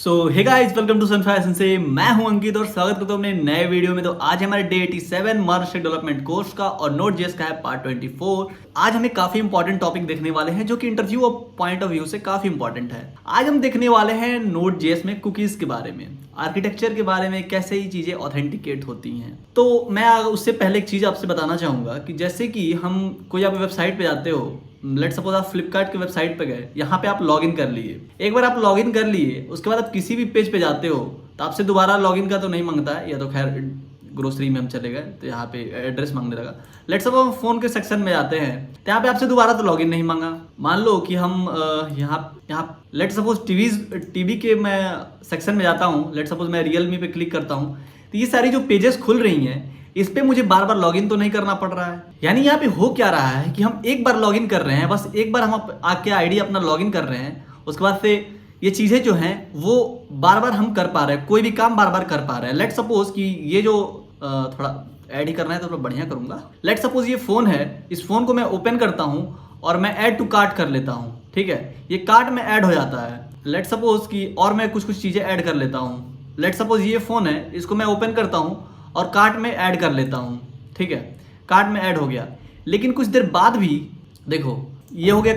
So hey guys, welcome to sunfire से। मैं हूं अंकित और स्वागत करता हूं अपने नए वीडियो में। तो आज हमारे डे 87 मार्केट डेवलपमेंट कोर्स का और नोट जेएस का है पार्ट 24। आज हमें काफी इंपॉर्टेंट टॉपिक देखने वाले हैं जो कि इंटरव्यू और पॉइंट ऑफ व्यू से काफी इंपॉर्टेंट है। आज हम देखने वाले हैं नोट जेएस में कुकीज के बारे में, आर्किटेक्चर के बारे में, कैसे ही चीजें ऑथेंटिकेट होती हैं। तो मैं उससे पहले एक चीज आपसे बताना चाहूंगा कि जैसे कि हम कोई आप वेबसाइट पे जाते हो, लेट सपोज आप फ्लिपकार्ट के वेबसाइट पे गए, यहाँ पे आप लॉगिन कर लिए। एक बार आप लॉगिन कर लिए, उसके बाद आप किसी भी पेज पे जाते हो तो आपसे दोबारा लॉगिन का तो नहीं मांगता है, या तो खैर ग्रोसरी में हम चले गए तो यहाँ पे एड्रेस मांगने लगा। लेट सपोज हम फोन के सेक्शन में जाते हैं तो यहाँ पे आपसे दोबारा तो लॉगिन नहीं मांगा। मान लो कि हम यहाँ लेट सपोज टीवी के मैं सेक्शन में जाता हूँ, लेट सपोज मैं रियलमी पे क्लिक करता हूँ, तो ये सारी जो पेजेस खुल रही हैं इस पे मुझे बार बार लॉगिन तो नहीं करना पड़ रहा है। यानी यहाँ पे हो क्या रहा है कि हम एक बार लॉगिन कर रहे हैं, बस एक बार हम आके आईडी अपना लॉगिन कर रहे हैं, उसके बाद से ये चीजें जो हैं वो बार बार हम कर पा रहे हैं, कोई भी काम बार बार कर पा रहे हैं। लेट सपोज कि ये जो थोड़ा ऐड ही करना है तो थोड़ा बढ़िया करूंगा। लेट सपोज ये फोन है, इस फोन को मैं ओपन करता हूँ और मैं ऐड टू कार्ट कर लेता हूँ, ठीक है, ये कार्ट में ऐड हो जाता है। लेट सपोज कि और मैं कुछ चीजें ऐड कर लेता हूँ। लेट सपोज ये फोन है, इसको मैं ओपन करता हूँ और कार्ट में ऐड कर लेता हूँ, ठीक है, कार्ट में ऐड हो गया। लेकिन कुछ देर बाद भी देखो ये हो गया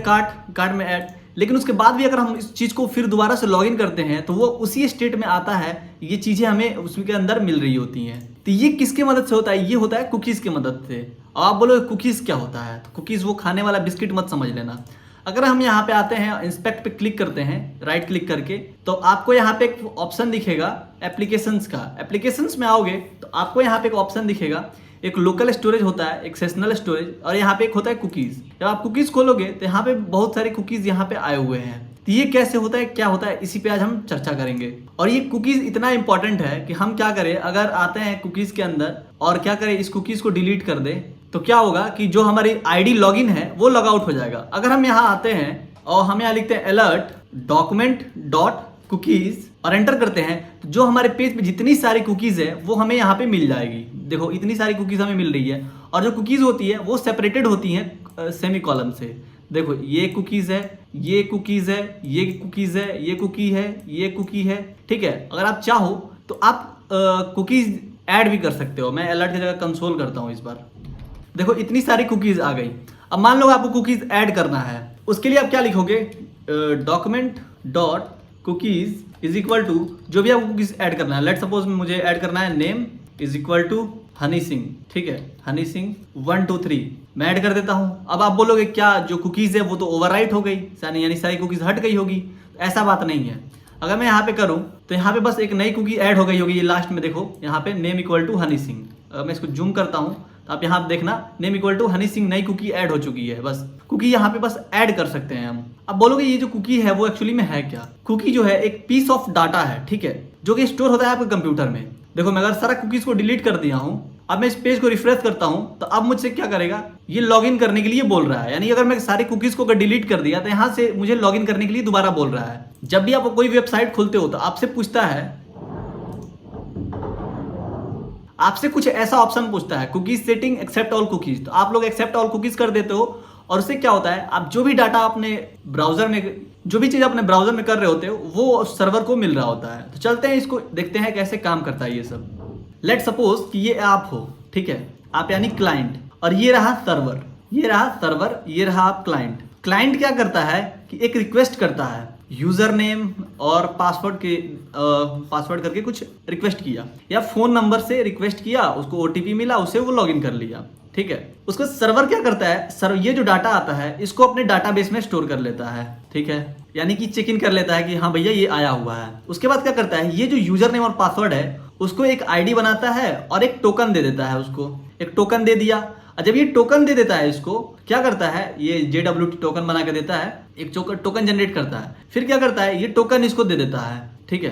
कार्ट में ऐड, लेकिन उसके बाद भी अगर हम इस चीज़ को फिर दोबारा से लॉगिन करते हैं तो वो उसी स्टेट में आता है, ये चीज़ें हमें उसके अंदर मिल रही होती हैं। तो ये किसके मदद से होता है? ये होता है कुकीज़ की मदद से। और आप बोलो कुकीज़ क्या होता है? तो कुकीज़ वो खाने वाला बिस्किट मत समझ लेना। अगर हम यहाँ पे आते हैं, इंस्पेक्ट पे क्लिक करते हैं, राइट क्लिक करके, तो आपको यहाँ पे एक ऑप्शन दिखेगा एप्लीकेशंस का। एप्लीकेशंस में आओगे तो आपको यहाँ पे एक ऑप्शन दिखेगा, एक लोकल स्टोरेज होता है, एक सेशनल स्टोरेज, और यहाँ पे एक होता है कुकीज। जब आप कुकीज खोलोगे तो यहाँ पे बहुत सारे कुकीज यहाँ पे आए हुए हैं। तो ये कैसे होता है, क्या होता है, इसी पे आज हम चर्चा करेंगे। और ये कुकीज इतना इंपॉर्टेंट है कि हम क्या करें, अगर आते हैं कुकीज के अंदर और क्या करें, इस कुकीज को डिलीट कर दे तो क्या होगा कि जो हमारी आईडी लॉगिन है वो लॉग आउट हो जाएगा। अगर हम यहाँ आते हैं और हम यहाँ लिखते हैं अलर्ट डॉक्यूमेंट डॉट कुकीज और एंटर करते हैं, तो जो हमारे पेज पे जितनी सारी कुकीज है वो हमें यहाँ पे मिल जाएगी। देखो इतनी सारी कुकीज हमें मिल रही है, और जो कुकीज होती है वो सेपरेटेड होती हैं सेमी कॉलम से। देखो ये कुकीज है, ये कुकीज है, ये कुकीज है, ये कुकी है, ये कुकी है, ठीक है। अगर आप चाहो तो आप कुकीज ऐड भी कर सकते हो। मैं अलर्ट की जगह कंसोल करता हूँ इस बार। देखो इतनी सारी कुकीज आ गई। अब मान लो आपको कुकीज ऐड करना है, उसके लिए आप क्या लिखोगे, document dot cookies is equal to जो भी आपको कुकीज ऐड करना है। लेट सपोज मुझे ऐड करना है name is equal to Honey Singh, ठीक है, हनी सिंह 1 2 3 मैं ऐड कर देता हूं। अब आप बोलोगे क्या जो कुकीज है वो तो ओवरराइट हो गई, यानी सारी कुकीज हट गई होगी। ऐसा बात नहीं है। अगर मैं यहाँ पे करूं तो यहाँ पे बस एक नई कुकी ऐड हो गई होगी। ये लास्ट में देखो यहाँ पे name equal to Honey Singh. अगर मैं इसको जूम करता हूँ तो आप यहाँ देखना name equal to Honey Singh, नई कुकी ऐड हो चुकी है। बस कुकी यहाँ पे बस ऐड कर सकते हैं हम। अब बोलोगे ये जो कुकी है वो एक्चुअली में है क्या? कुकी जो है एक पीस ऑफ डाटा है, ठीक है, जो कि स्टोर होता है आपके कंप्यूटर में। देखो मैं अगर सारा कुकीज को डिलीट कर दिया हूँ, अब मैं इस पेज को रिफ्रेश करता हूँ तो अब मुझसे क्या करेगा, ये लॉगिन करने के लिए बोल रहा है। यानी अगर मैं सारी कुकीज को डिलीट कर दिया तो यहाँ से मुझे लॉगिन करने के लिए दोबारा बोल रहा है। जब भी आप कोई वेबसाइट खोलते हो तो आपसे पूछता है, आपसे कुछ ऐसा ऑप्शन पूछता है, cookies setting accept all cookies. तो आप लोग एक्सेप्ट ऑल कुकीज कर देते हो, और उससे क्या होता है, आप जो भी डाटा अपने ब्राउजर में, जो भी चीज अपने ब्राउजर में कर रहे होते हो वो सर्वर को मिल रहा होता है। तो चलते हैं इसको देखते हैं कैसे काम करता है ये सब। लेट सपोज कि ये आप हो, ठीक है, आप यानी क्लाइंट, और ये रहा सर्वर, ये रहा सर्वर, ये रहा आप क्लाइंट। क्लाइंट क्या करता है कि एक रिक्वेस्ट करता है, यूजर नेम और पासवर्ड करके कुछ रिक्वेस्ट किया, या फोन नंबर से रिक्वेस्ट किया, उसको ओटीपी मिला, उससे वो लॉगिन कर लिया, ठीक है। उसको सर्वर क्या करता है, ये जो डाटा आता है इसको अपने डाटाबेस में स्टोर कर लेता है, ठीक है, यानी कि चेक इन कर लेता है कि हाँ भैया ये आया हुआ है। उसके बाद क्या करता है, ये जो यूजर नेम और पासवर्ड है उसको एक आईडी बनाता है और एक टोकन दे देता है। उसको एक टोकन दे दिया, और जब ये टोकन दे देता है, इसको क्या करता है, ये JWT टोकन बना के देता है, एक टोकन जनरेट करता है। फिर क्या करता है, ये टोकन इसको दे देता है, ठीक है,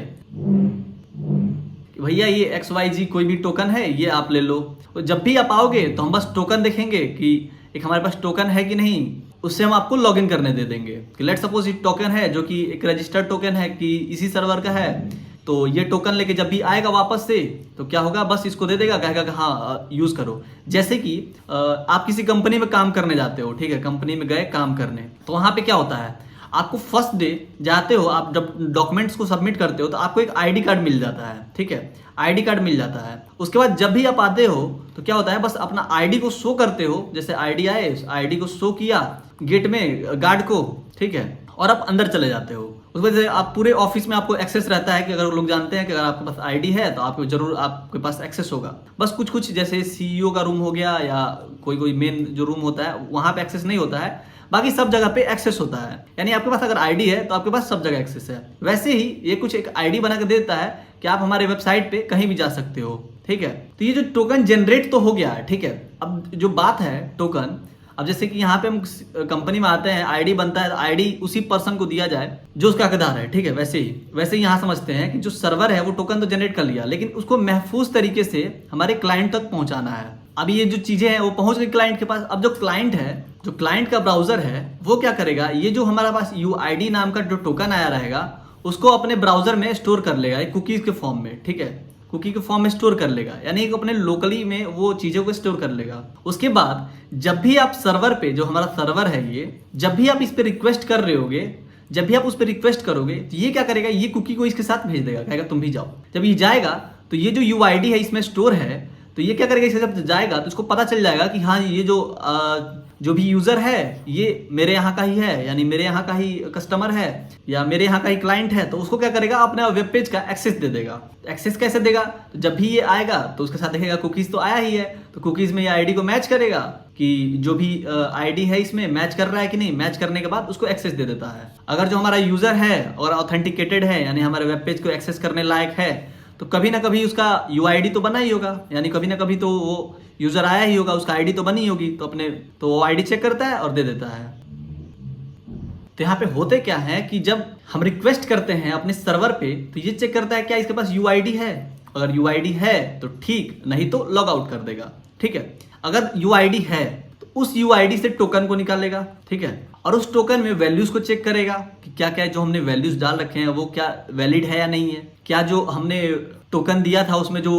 भैया ये XYZ कोई भी टोकन है, ये आप ले लो। तो जब भी आप आओगे तो हम बस टोकन देखेंगे कि एक हमारे पास टोकन है कि नहीं, उससे हम आपको लॉगिन करने दे देंगे। कि लेट सपोज ये टोकन है जो कि एक रजिस्टर्ड टोकन है कि इसी सर्वर का है, तो ये टोकन लेके जब भी आएगा वापस से तो क्या होगा, बस इसको दे देगा, कहेगा कि हाँ यूज करो। जैसे कि आप किसी कंपनी में काम करने जाते हो, ठीक है, कंपनी में गए काम करने, तो वहां पे क्या होता है, आपको फर्स्ट डे जाते हो, आप जब डॉक्यूमेंट्स को सबमिट करते हो तो आपको एक आईडी कार्ड मिल जाता है, ठीक है, आईडी कार्ड मिल जाता है। उसके बाद जब भी आप आते हो तो क्या होता है, बस अपना आईडी को शो करते हो, जैसे आईडी आए आईडी को शो किया गेट में गार्ड को, ठीक है, और आप अंदर चले जाते हो। उस वजह से आप पूरे ऑफिस में आपको एक्सेस रहता है कि अगर लोग जानते हैं कि अगर आपके पास आईडी है तो आपको जरूर आपके पास एक्सेस होगा। बस कुछ कुछ जैसे सीईओ का रूम हो गया या कोई कोई मेन जो रूम होता है वहां पे एक्सेस नहीं होता है, बाकी सब जगह पे एक्सेस होता है। यानी आपके पास अगर आईडी है तो आपके पास सब जगह एक्सेस है। वैसे ही ये कुछ एक आईडी बना के देता है कि आप हमारे वेबसाइट पे कहीं भी जा सकते हो, ठीक है। तो ये जो टोकन जनरेट तो हो गया है, ठीक है। अब जो बात है टोकन, अब जैसे कि यहाँ पे हम कंपनी में आते हैं, आईडी बनता है, आईडी उसी पर्सन को दिया जाए जो उसका हकदार है, ठीक है। वैसे ही यहाँ समझते हैं कि जो सर्वर है वो टोकन तो जनरेट कर लिया, लेकिन उसको महफूज तरीके से हमारे क्लाइंट तक पहुंचाना है। अब ये जो चीजें हैं वो पहुंच गई क्लाइंट के पास। अब जो क्लाइंट है, जो क्लाइंट का ब्राउजर है, वो क्या करेगा, ये जो हमारे पास UID नाम का जो टोकन आया रहेगा उसको अपने ब्राउजर में स्टोर कर लेगा एक कुकीज के फॉर्म में, ठीक है, कुकी के फॉर्म में स्टोर कर लेगा, यानी एक अपने लोकली में वो चीजों को स्टोर कर लेगा। उसके बाद जब भी आप सर्वर पे, जो हमारा सर्वर है ये, जब भी आप इस पे रिक्वेस्ट कर रहे होगे, जब भी आप उस पर रिक्वेस्ट करोगे तो ये क्या करेगा, ये कुकी को इसके साथ भेज देगा, कहेगा तुम भी जाओ। जब ये जाएगा तो ये जो UID है इसमें स्टोर है, तो ये क्या करेगा, इसके जब जाएगा तो इसको पता चल जाएगा कि हाँ ये जो भी यूजर है ये मेरे यहाँ का ही है, यानी मेरे यहाँ का ही कस्टमर है या मेरे यहाँ का ही क्लाइंट है। तो उसको क्या करेगा, अपने वेब पेज का एक्सेस दे देगा। एक्सेस कैसे देगा, तो जब भी ये आएगा तो उसके साथ देखेगा कुकीज तो आया ही है, तो कुकीज में ये आईडी को मैच करेगा कि जो भी आईडी है इसमें मैच कर रहा है कि नहीं। मैच करने के बाद उसको एक्सेस दे देता है। अगर जो हमारा यूजर है और ऑथेंटिकेटेड है, यानी हमारे वेब पेज को एक्सेस करने लायक है, तो कभी ना कभी उसका UID तो बना ही होगा, यानी कभी ना कभी तो वो यूजर आया ही होगा, उसका आईडी तो बनी होगी, तो वो आईडी चेक करता है और दे देता है। तो यहाँ पे होते क्या है कि जब हम रिक्वेस्ट करते हैं अपने सर्वर पे तो ये चेक करता है क्या इसके पास UID है। अगर UID है तो ठीक, नहीं तो लॉग आउट कर देगा, ठीक है। अगर UID है तो उस UID से टोकन को निकालेगा, ठीक है, और उस टोकन में वैल्यूज को चेक करेगा कि क्या क्या जो हमने वैल्यूज डाल रखे हैं वो क्या वैलिड है या नहीं है, क्या जो हमने टोकन दिया था उसमें जो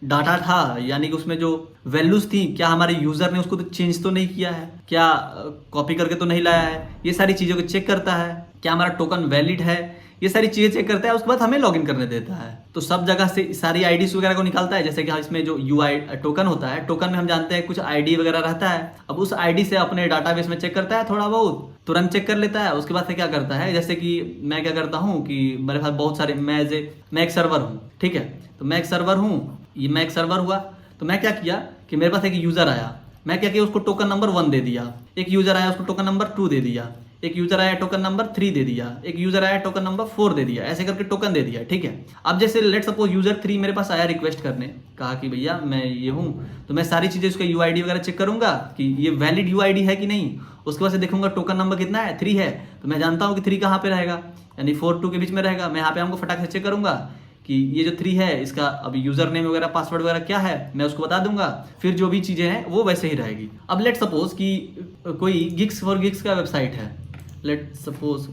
डाटा था, यानी कि उसमें जो वैल्यूज थी, क्या हमारे यूजर ने उसको तो चेंज तो नहीं किया है, क्या कॉपी करके तो नहीं लाया है। ये सारी चीजों को चेक करता है, क्या हमारा टोकन वैलिड है, ये सारी चीजें चेक करता है। उसके बाद हमें लॉगिन करने देता है। तो सब जगह से सारी आईडीज वगैरह को निकालता है। जैसे कि इसमें जो UI टोकन होता है, टोकन में हम जानते हैं कुछ आईडी वगैरह रहता है। अब उस आईडी से अपने डाटाबेस में चेक करता है, थोड़ा बहुत तुरंत चेक कर लेता है। उसके बाद से क्या करता है, जैसे कि मैं क्या करता हूँ कि मेरे पास बहुत सारे, मैं एक सर्वर हूँ, ठीक है, तो मैं एक सर्वर हूँ, ये मैं एक सर्वर हुआ, तो मैं क्या किया कि मेरे पास एक यूजर आया, मैं क्या किया उसको टोकन नंबर 1 दे दिया, एक यूजर आया उसको टोकन नंबर 2 दे दिया, एक यूजर आया टोकन नंबर 3 दे दिया, एक यूजर आया टोकन नंबर 4 दे दिया, ऐसे करके टोकन दे दिया, ठीक है। अब जैसे लेट सपोज यूजर 3 मेरे पास आया रिक्वेस्ट करने, कहा कि भैया मैं ये हूँ, तो मैं सारी चीजें उसका UID वगैरह चेक करूंगा कि ये वैलिड UID है कि नहीं। उसके बाद से देखूंगा टोकन नंबर कितना है, 3 है, तो मैं जानता हूँ कि 3 कहाँ पे रहेगा, यानी 4 2 के बीच में रहेगा। मैं यहाँ पे हमको फटाक से चेक करूंगा कि ये जो 3 है इसका अभी यूजर नेम वगैरह पासवर्ड वगैरह क्या है मैं उसको बता दूंगा, फिर जो भी चीजें हैं वो वैसे ही रहेगी। अब लेट सपोज कि कोई गिग्स फॉर गिग्स का वेबसाइट है, लेट सपोज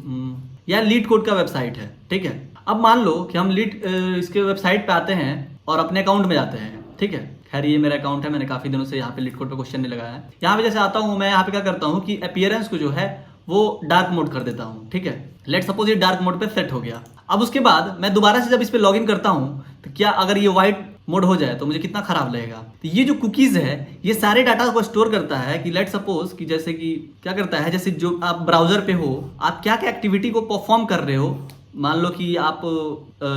या लीड कोड का वेबसाइट है, ठीक है। अब मान लो कि हम इसके वेबसाइट पे आते हैं और अपने अकाउंट में जाते हैं, ठीक है। खैर ये मेरा अकाउंट है, मैंने काफी दिनों से यहाँ पे लीड कोड पे क्वेश्चन नहीं लगाया है। यहाँ पे जैसे आता हूँ मैं, यहाँ पे क्या करता हूँ कि अपीयरेंस को जो है वो डार्क मोड कर देता हूँ, ठीक है। लेट सपोज ये डार्क मोड पे सेट हो गया। अब उसके बाद मैं दोबारा से जब इस पे लॉगिन करता हूँ तो क्या अगर ये व्हाइट मोड हो जाए तो मुझे कितना खराब लगेगा। तो ये जो कुकीज है ये सारे डाटा को स्टोर करता है कि लेट सपोज कि जैसे कि क्या करता है, जैसे जो आप ब्राउजर पे हो, आप क्या क्या एक्टिविटी को परफॉर्म कर रहे हो। मान लो कि आप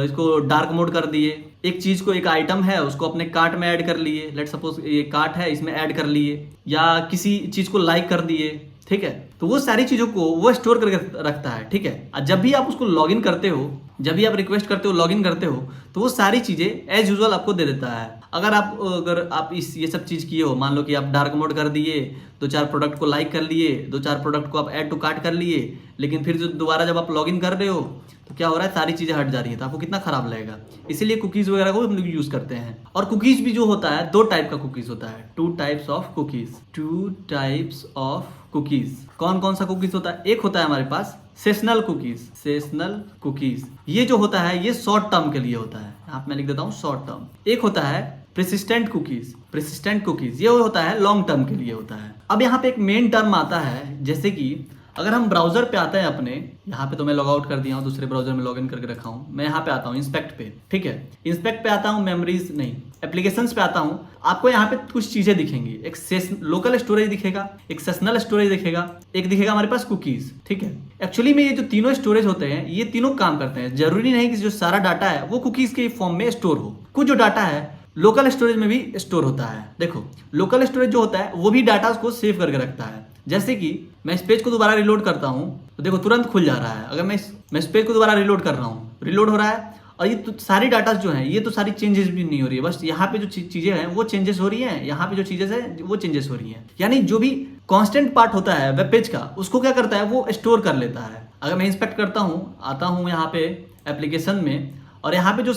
इसको डार्क मोड कर दिए, एक चीज को, एक आइटम है उसको अपने कार्ट में ऐड कर लिए, लेट सपोज ये कार्ट है इसमें ऐड कर लिए, या किसी चीज को लाइक कर दिए, ठीक है। तो वो सारी चीजों को वो स्टोर करके रखता है, ठीक है। और जब भी आप उसको लॉगिन करते हो, जब भी आप रिक्वेस्ट करते हो, लॉगिन करते हो, तो वो सारी चीजें एज यूजुअल आपको दे देता है। अगर आप ये सब चीज किए हो, मान लो कि आप डार्क मोड कर दिए, 2-4 प्रोडक्ट को लाइक कर लिए, 2-4 प्रोडक्ट को आप ऐड टू कार्ट कर लिए, लेकिन फिर जो दोबारा जब आप लॉगिन कर रहे हो तो क्या हो रहा है, सारी चीजें हट जा रही है, तो आपको कितना खराब लगेगा। इसीलिए कुकीज वगैरह को हम लोग यूज करते हैं। और कुकीज भी जो होता है 2 टाइप का कुकीज होता है, 2 types of cookies, 2 types of cookies. कौन कौन सा कुकीज होता है, एक होता है हमारे पास सेशनल कुकीज, सेशनल कुकीज ये जो होता है ये शॉर्ट टर्म के लिए होता है, यहाँ पे मैं लिख देता हूँ शॉर्ट टर्म। एक होता है प्रेसिस्टेंट कुकीज, प्रेसिस्टेंट कुकीज ये होता है लॉन्ग टर्म के लिए होता है। अब यहाँ पे एक मेन टर्म आता है, जैसे कि अगर हम ब्राउजर पे आते हैं अपने, यहाँ पे तो मैं लॉग आउट कर दिया हूँ, दूसरे ब्राउजर में लॉग इन करके रखा हूँ। मैं यहाँ पे आता हूँ इंस्पेक्ट पे, ठीक है। इंस्पेक्ट पे आता हूँ, मेमोरीज नहीं, एप्लीकेशंस पे आता हूँ। आपको यहाँ पे कुछ चीजें दिखेंगी, एक लोकल स्टोरेज दिखेगा, एक सेशनल स्टोरेज दिखेगा, एक दिखेगा हमारे पास कुकीज, ठीक है। एक्चुअली में ये जो तीनों स्टोरेज होते हैं, ये तीनों काम करते हैं। जरूरी नहीं कि जो सारा डाटा है वो कुकीज के फॉर्म में स्टोर हो। कुछ जो डाटा है लोकल स्टोरेज में भी स्टोर होता है। देखो, लोकल स्टोरेज जो होता है वो भी डाटा को सेव करके रखता है। जैसे कि मैं इस पेज को दोबारा रिलोड करता हूँ तो देखो तुरंत खुल जा रहा है। अगर मैं इस पेज को दोबारा रिलोड कर रहा हूँ, रिलोड हो रहा है, और ये तो सारी डाटा जो है ये तो सारी चेंजेस भी नहीं हो रही है, बस यहाँ पे जो चीजें हैं वो चेंजेस हो रही हैं, यहाँ पे जो चीजें हैं वो चेंजेस हो रही हैं। यानी जो भी कांस्टेंट पार्ट होता है वेब पेज का, उसको क्या करता है वो स्टोर कर लेता है। अगर मैं इंस्पेक्ट करता हूँ, आता हूँ यहाँ पे एप्लीकेशन में, और यहाँ पे जो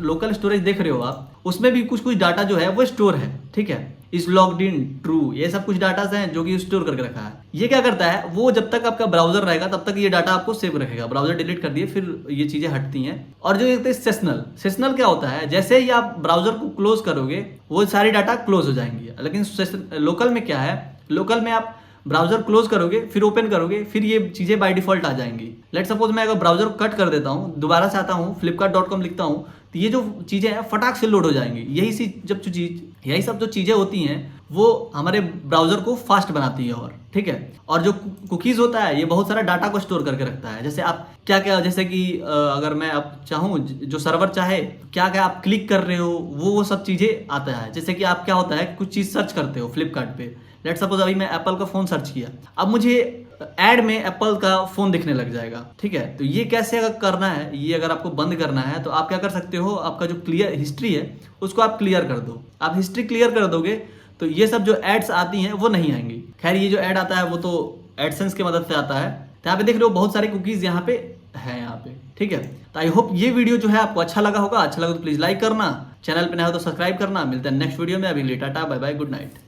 लोकल स्टोरेज देख रहे हो आप, उसमें भी कुछ कुछ डाटा जो है वो स्टोर है, ठीक है। इस लॉग्ड इन ट्रू, ये सब कुछ डाटा हैं जो कि स्टोर करके रखा है। ये क्या करता है, वो जब तक आपका ब्राउजर रहेगा तब तक ये डाटा आपको सेव रखेगा। ब्राउजर डिलीट कर दिए फिर ये चीजें हटती हैं। और जो एक सेशनल, सेशनल क्या होता है, जैसे ही आप ब्राउजर को क्लोज करोगे वो सारी डाटा क्लोज हो जाएंगी। लेकिन लोकल में क्या है, लोकल में आप ब्राउजर क्लोज करोगे फिर ओपन करोगे, फिर ये चीजें बाय डिफॉल्ट आ जाएंगी। लेट सपोज मैं अगर ब्राउजर को कट कर देता हूँ, दोबारा से आता हूँ flipkart.com लिखता हूँ, तो ये जो चीजें हैं फटाक से लोड हो जाएंगी। यही सब जो चीजें होती हैं वो हमारे ब्राउजर को फास्ट बनाती है। और ठीक है, और जो कुकीज होता है ये बहुत सारा डाटा को स्टोर करके रखता है। जैसे आप क्या क्या, जैसे कि अगर मैं अब चाहूँ, जो सर्वर चाहे क्या क्या आप क्लिक कर रहे हो वो सब चीजें आता है। जैसे कि आप क्या होता है, कुछ चीज सर्च करते हो फ्लिपकार्ट पे, लेट सपोज अभी मैं एप्पल का फोन सर्च किया, अब मुझे ऐड में एप्पल का फोन दिखने लग जाएगा, ठीक है। तो ये कैसे अगर करना है, ये अगर आपको बंद करना है तो आप क्या कर सकते हो, आपका जो क्लियर हिस्ट्री है उसको आप क्लियर कर दो। आप हिस्ट्री क्लियर कर दोगे तो ये सब जो एड्स आती हैं वो नहीं आएंगी। खैर, ये जो ऐड आता है वो तो एडसेंस की मदद से आता है। तो यहाँ पे देख रहे हो बहुत सारे कुकीज यहाँ पे है, यहाँ पे, ठीक है। तो आई होप ये वीडियो जो है आपको अच्छा लगा होगा। अच्छा लगा तो प्लीज लाइक करना, चैनल पे नया हो तो सब्सक्राइब करना। मिलते हैं नेक्स्ट वीडियो में, अभी के लिए tata bye bye, good night.